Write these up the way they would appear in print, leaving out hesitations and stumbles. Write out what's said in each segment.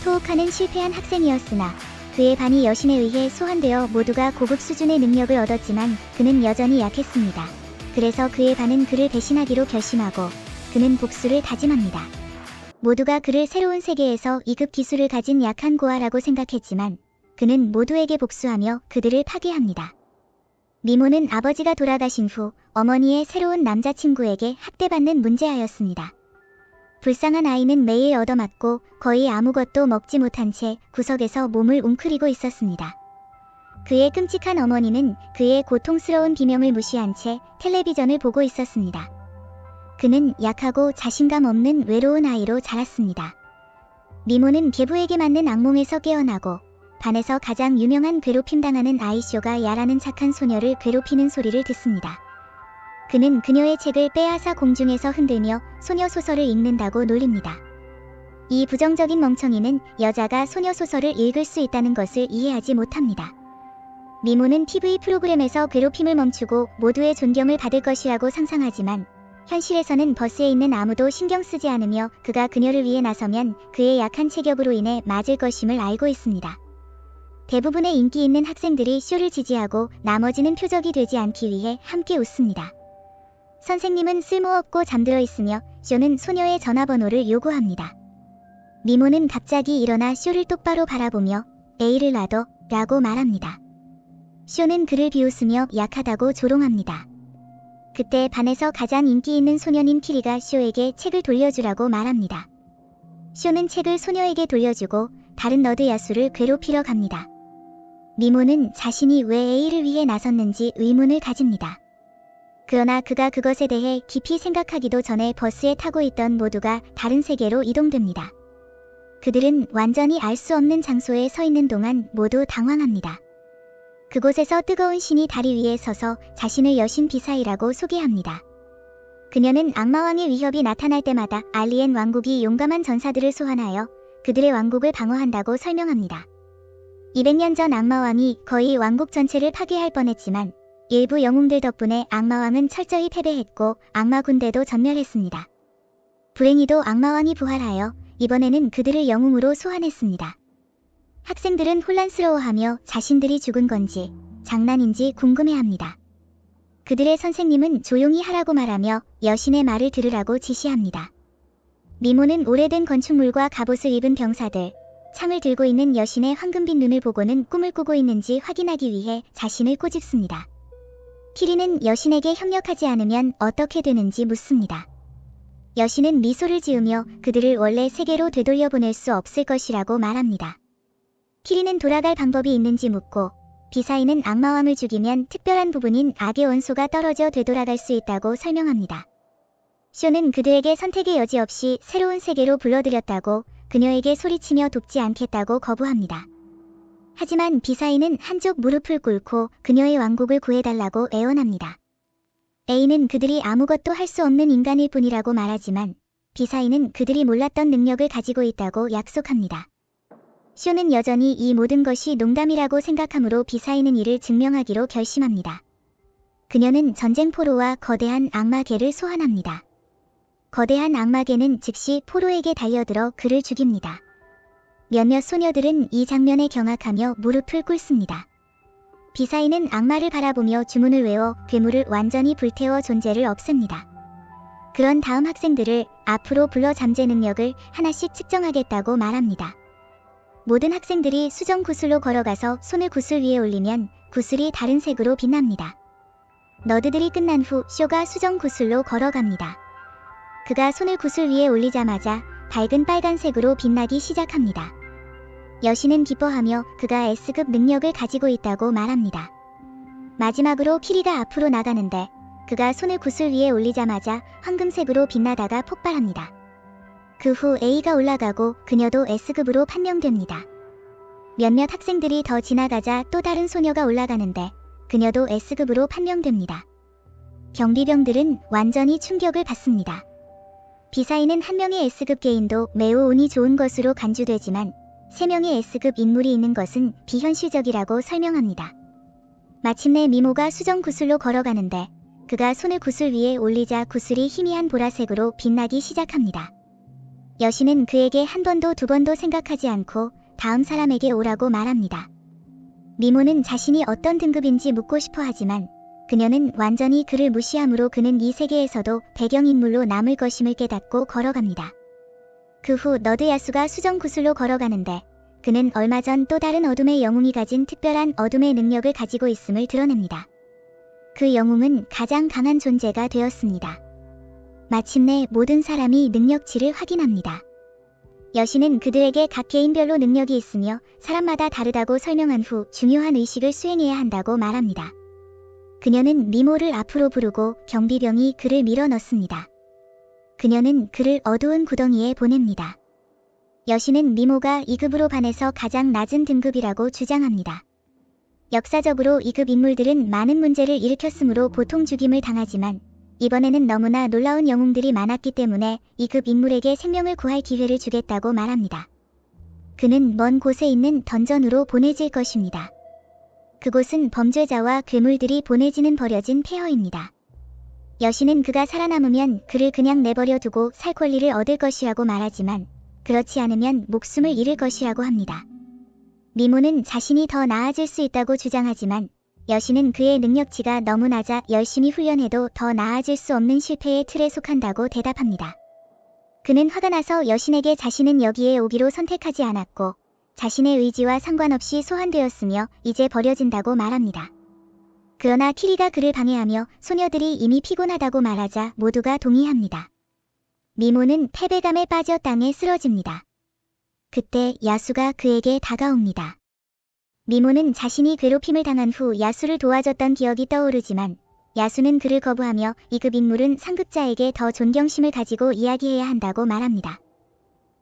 토옥하는 실패한 학생이었으나 그의 반이 여신에 의해 소환되어 모두가 고급 수준의 능력을 얻었지만 그는 여전히 약했습니다. 그래서 그의 반은 그를 배신하기로 결심하고 그는 복수를 다짐합니다. 모두가 그를 새로운 세계에서 2급 기술을 가진 약한 고아라고 생각했지만 그는 모두에게 복수하며 그들을 파괴합니다. 미모는 아버지가 돌아가신 후 어머니의 새로운 남자친구에게 학대받는 문제아였습니다. 불쌍한 아이는 매일 얻어맞고 거의 아무것도 먹지 못한 채 구석에서 몸을 웅크리고 있었습니다. 그의 끔찍한 어머니는 그의 고통스러운 비명을 무시한 채 텔레비전을 보고 있었습니다. 그는 약하고 자신감 없는 외로운 아이로 자랐습니다. 미모는 계부에게 맞는 악몽에서 깨어나고 반에서 가장 유명한 괴롭힘당하는 아이쇼가 야라는 착한 소녀를 괴롭히는 소리를 듣습니다. 그는 그녀의 책을 빼앗아 공중에서 흔들며 소녀 소설을 읽는다고 놀립니다. 이 부정적인 멍청이는 여자가 소녀 소설을 읽을 수 있다는 것을 이해하지 못합니다. 미모는 TV 프로그램에서 괴롭힘을 멈추고 모두의 존경을 받을 것이라고 상상하지만 현실에서는 버스에 있는 아무도 신경 쓰지 않으며 그가 그녀를 위해 나서면 그의 약한 체격으로 인해 맞을 것임을 알고 있습니다. 대부분의 인기 있는 학생들이 쇼를 지지하고 나머지는 표적이 되지 않기 위해 함께 웃습니다. 선생님은 쓸모없고 잠들어 있으며 쇼는 소녀의 전화번호를 요구합니다. 미모는 갑자기 일어나 쇼를 똑바로 바라보며 A를 놔둬 라고 말합니다. 쇼는 그를 비웃으며 약하다고 조롱합니다. 그때 반에서 가장 인기 있는 소년인 키리가 쇼에게 책을 돌려주라고 말합니다. 쇼는 책을 소녀에게 돌려주고 다른 너드 야수를 괴롭히러 갑니다. 미모는 자신이 왜 A를 위해 나섰는지 의문을 가집니다. 그러나 그가 그것에 대해 깊이 생각하기도 전에 버스에 타고 있던 모두가 다른 세계로 이동됩니다. 그들은 완전히 알 수 없는 장소에 서 있는 동안 모두 당황합니다. 그곳에서 뜨거운 신이 다리 위에 서서 자신을 여신 비사이라고 소개합니다. 그녀는 악마왕의 위협이 나타날 때마다 알리엔 왕국이 용감한 전사들을 소환하여 그들의 왕국을 방어한다고 설명합니다. 200년 전 악마왕이 거의 왕국 전체를 파괴할 뻔했지만 일부 영웅들 덕분에 악마왕은 철저히 패배했고 악마 군대도 전멸했습니다. 불행히도 악마왕이 부활하여 이번에는 그들을 영웅으로 소환했습니다. 학생들은 혼란스러워하며 자신들이 죽은 건지 장난인지 궁금해합니다. 그들의 선생님은 조용히 하라고 말하며 여신의 말을 들으라고 지시합니다. 미모는 오래된 건축물과 갑옷을 입은 병사들, 창을 들고 있는 여신의 황금빛 눈을 보고는 꿈을 꾸고 있는지 확인하기 위해 자신을 꼬집습니다. 키리는 여신에게 협력하지 않으면 어떻게 되는지 묻습니다. 여신은 미소를 지으며 그들을 원래 세계로 되돌려보낼 수 없을 것이라고 말합니다. 키리는 돌아갈 방법이 있는지 묻고 비사이는 악마왕을 죽이면 특별한 부분인 악의 원소가 떨어져 되돌아갈 수 있다고 설명합니다. 쇼는 그들에게 선택의 여지 없이 새로운 세계로 불러들였다고 그녀에게 소리치며 돕지 않겠다고 거부합니다. 하지만 비사이는 한쪽 무릎을 꿇고 그녀의 왕국을 구해달라고 애원합니다. A는 그들이 아무것도 할 수 없는 인간일 뿐이라고 말하지만 비사이는 그들이 몰랐던 능력을 가지고 있다고 약속합니다. 쇼는 여전히 이 모든 것이 농담이라고 생각하므로 비사이는 이를 증명하기로 결심합니다. 그녀는 전쟁 포로와 거대한 악마개를 소환합니다. 거대한 악마개는 즉시 포로에게 달려들어 그를 죽입니다. 몇몇 소녀들은 이 장면에 경악하며 무릎을 꿇습니다. 비사이는 악마를 바라보며 주문을 외워 괴물을 완전히 불태워 존재를 없앱니다. 그런 다음 학생들을 앞으로 불러 잠재 능력을 하나씩 측정하겠다고 말합니다. 모든 학생들이 수정 구슬로 걸어가서 손을 구슬 위에 올리면 구슬이 다른 색으로 빛납니다. 너드들이 끝난 후 쇼가 수정 구슬로 걸어갑니다. 그가 손을 구슬 위에 올리자마자 밝은 빨간색으로 빛나기 시작합니다. 여신은 기뻐하며 그가 S급 능력을 가지고 있다고 말합니다. 마지막으로 키리가 앞으로 나가는데 그가 손을 구슬 위에 올리자마자 황금색으로 빛나다가 폭발합니다. 그 후 A가 올라가고 그녀도 S급으로 판명됩니다. 몇몇 학생들이 더 지나가자 또 다른 소녀가 올라가는데 그녀도 S급으로 판명됩니다. 경비병들은 완전히 충격을 받습니다. 비사이는 한 명의 S급 개인도 매우 운이 좋은 것으로 간주되지만 3명의 S급 인물이 있는 것은 비현실적이라고 설명합니다. 마침내 미모가 수정 구슬로 걸어가는데 그가 손을 구슬 위에 올리자 구슬이 희미한 보라색으로 빛나기 시작합니다. 여신은 그에게 한 번도 두 번도 생각하지 않고 다음 사람에게 오라고 말합니다. 미모는 자신이 어떤 등급인지 묻고 싶어 하지만 그녀는 완전히 그를 무시하므로 그는 이 세계에서도 배경인물로 남을 것임을 깨닫고 걸어갑니다. 그 후 너드 야수가 수정 구슬로 걸어가는데 그는 얼마 전 또 다른 어둠의 영웅이 가진 특별한 어둠의 능력을 가지고 있음을 드러냅니다. 그 영웅은 가장 강한 존재가 되었습니다. 마침내 모든 사람이 능력치를 확인합니다. 여신은 그들에게 각 개인별로 능력이 있으며 사람마다 다르다고 설명한 후 중요한 의식을 수행해야 한다고 말합니다. 그녀는 미모를 앞으로 부르고 경비병이 그를 밀어 넣습니다. 그녀는 그를 어두운 구덩이에 보냅니다. 여신은 미모가 2급으로 반해서 가장 낮은 등급이라고 주장합니다. 역사적으로 2급 인물들은 많은 문제를 일으켰으므로 보통 죽임을 당하지만 이번에는 너무나 놀라운 영웅들이 많았기 때문에 2급 인물에게 생명을 구할 기회를 주겠다고 말합니다. 그는 먼 곳에 있는 던전으로 보내질 것입니다. 그곳은 범죄자와 괴물들이 보내지는 버려진 폐허입니다. 여신은 그가 살아남으면 그를 그냥 내버려 두고 살 권리를 얻을 것이라고 말하지만 그렇지 않으면 목숨을 잃을 것이라고 합니다. 미모는 자신이 더 나아질 수 있다고 주장하지만 여신은 그의 능력치가 너무 낮아 열심히 훈련해도 더 나아질 수 없는 실패의 틀에 속한다고 대답합니다. 그는 화가 나서 여신에게 자신은 여기에 오기로 선택하지 않았고 자신의 의지와 상관없이 소환되었으며 이제 버려진다고 말합니다. 그러나 키리가 그를 방해하며 소녀들이 이미 피곤하다고 말하자 모두가 동의합니다. 미모는 패배감에 빠져 땅에 쓰러집니다. 그때 야수가 그에게 다가옵니다. 미모는 자신이 괴롭힘을 당한 후 야수를 도와줬던 기억이 떠오르지만 야수는 그를 거부하며 2급 인물은 상급자에게 더 존경심을 가지고 이야기해야 한다고 말합니다.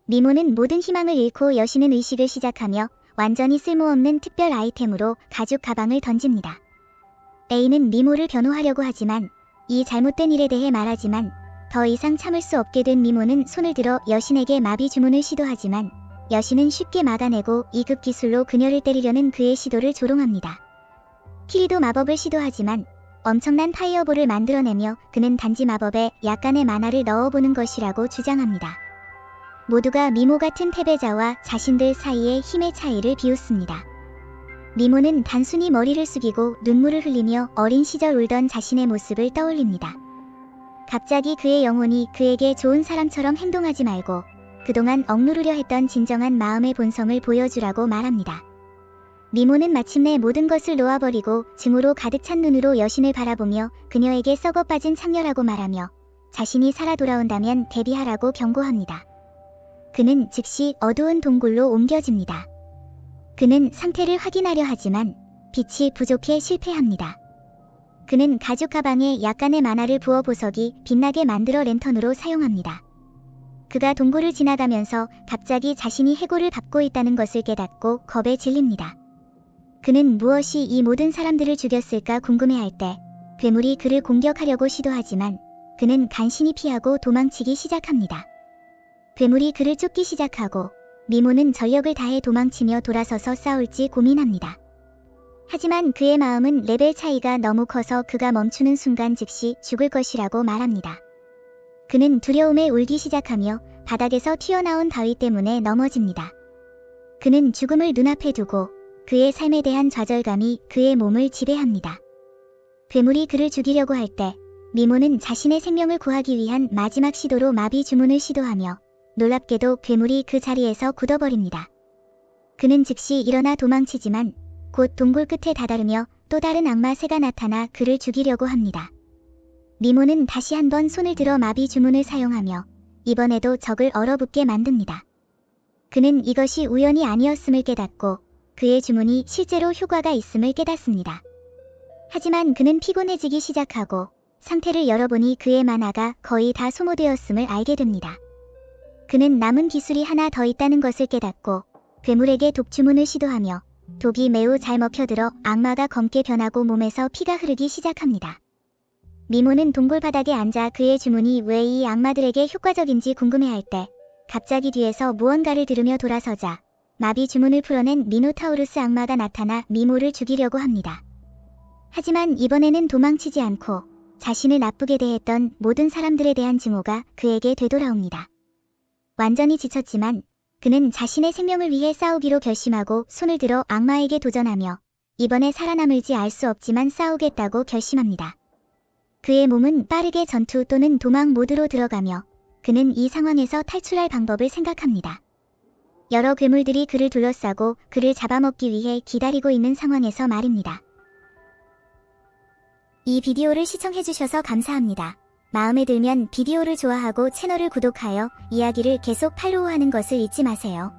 미모는 모든 희망을 잃고 여신은 의식을 시작하며 완전히 쓸모없는 특별 아이템으로 가죽 가방을 던집니다. A는 미모를 변호하려고 하지만 이 잘못된 일에 대해 말하지만 더 이상 참을 수 없게 된 미모는 손을 들어 여신에게 마비 주문을 시도하지만 여신은 쉽게 막아내고 2급 기술로 그녀를 때리려는 그의 시도를 조롱합니다. 키리도 마법을 시도하지만 엄청난 파이어볼을 만들어내며 그는 단지 마법에 약간의 만화를 넣어보는 것이라고 주장합니다. 모두가 미모 같은 패배자와 자신들 사이의 힘의 차이를 비웃습니다. 미모는 단순히 머리를 숙이고 눈물을 흘리며 어린 시절 울던 자신의 모습을 떠올립니다. 갑자기 그의 영혼이 그에게 좋은 사람처럼 행동하지 말고 그동안 억누르려 했던 진정한 마음의 본성을 보여주라고 말합니다. 미모는 마침내 모든 것을 놓아버리고 증오로 가득 찬 눈으로 여신을 바라보며 그녀에게 썩어 빠진 창녀라고 말하며 자신이 살아 돌아온다면 데뷔하라고 경고합니다. 그는 즉시 어두운 동굴로 옮겨집니다. 그는 상태를 확인하려 하지만 빛이 부족해 실패합니다. 그는 가죽 가방에 약간의 만화를 부어 보석이 빛나게 만들어 랜턴으로 사용합니다. 그가 동굴을 지나가면서 갑자기 자신이 해골을 밟고 있다는 것을 깨닫고 겁에 질립니다. 그는 무엇이 이 모든 사람들을 죽였을까 궁금해할 때 괴물이 그를 공격하려고 시도하지만 그는 간신히 피하고 도망치기 시작합니다. 괴물이 그를 쫓기 시작하고 미모는 전력을 다해 도망치며 돌아서서 싸울지 고민합니다. 하지만 그의 마음은 레벨 차이가 너무 커서 그가 멈추는 순간 즉시 죽을 것이라고 말합니다. 그는 두려움에 울기 시작하며 바닥에서 튀어나온 바위 때문에 넘어집니다. 그는 죽음을 눈앞에 두고 그의 삶에 대한 좌절감이 그의 몸을 지배합니다. 괴물이 그를 죽이려고 할 때 미모는 자신의 생명을 구하기 위한 마지막 시도로 마비 주문을 시도하며 놀랍게도 괴물이 그 자리에서 굳어버립니다. 그는 즉시 일어나 도망치지만 곧 동굴 끝에 다다르며 또 다른 악마 새가 나타나 그를 죽이려고 합니다. 미모는 다시 한번 손을 들어 마비 주문을 사용하며 이번에도 적을 얼어붙게 만듭니다. 그는 이것이 우연이 아니었음을 깨닫고 그의 주문이 실제로 효과가 있음을 깨닫습니다. 하지만 그는 피곤해지기 시작하고 상태를 열어보니 그의 만화가 거의 다 소모되었음을 알게 됩니다. 그는 남은 기술이 하나 더 있다는 것을 깨닫고 괴물에게 독 주문을 시도하며 독이 매우 잘 먹혀들어 악마가 검게 변하고 몸에서 피가 흐르기 시작합니다. 미모는 동굴 바닥에 앉아 그의 주문이 왜 이 악마들에게 효과적인지 궁금해할 때 갑자기 뒤에서 무언가를 들으며 돌아서자 마비 주문을 풀어낸 미노타우루스 악마가 나타나 미모를 죽이려고 합니다. 하지만 이번에는 도망치지 않고 자신을 나쁘게 대했던 모든 사람들에 대한 증오가 그에게 되돌아옵니다. 완전히 지쳤지만 그는 자신의 생명을 위해 싸우기로 결심하고 손을 들어 악마에게 도전하며 이번에 살아남을지 알 수 없지만 싸우겠다고 결심합니다. 그의 몸은 빠르게 전투 또는 도망 모드로 들어가며 그는 이 상황에서 탈출할 방법을 생각합니다. 여러 괴물들이 그를 둘러싸고 그를 잡아먹기 위해 기다리고 있는 상황에서 말입니다. 이 비디오를 시청해주셔서 감사합니다. 마음에 들면 비디오를 좋아하고 채널을 구독하여 이야기를 계속 팔로우하는 것을 잊지 마세요.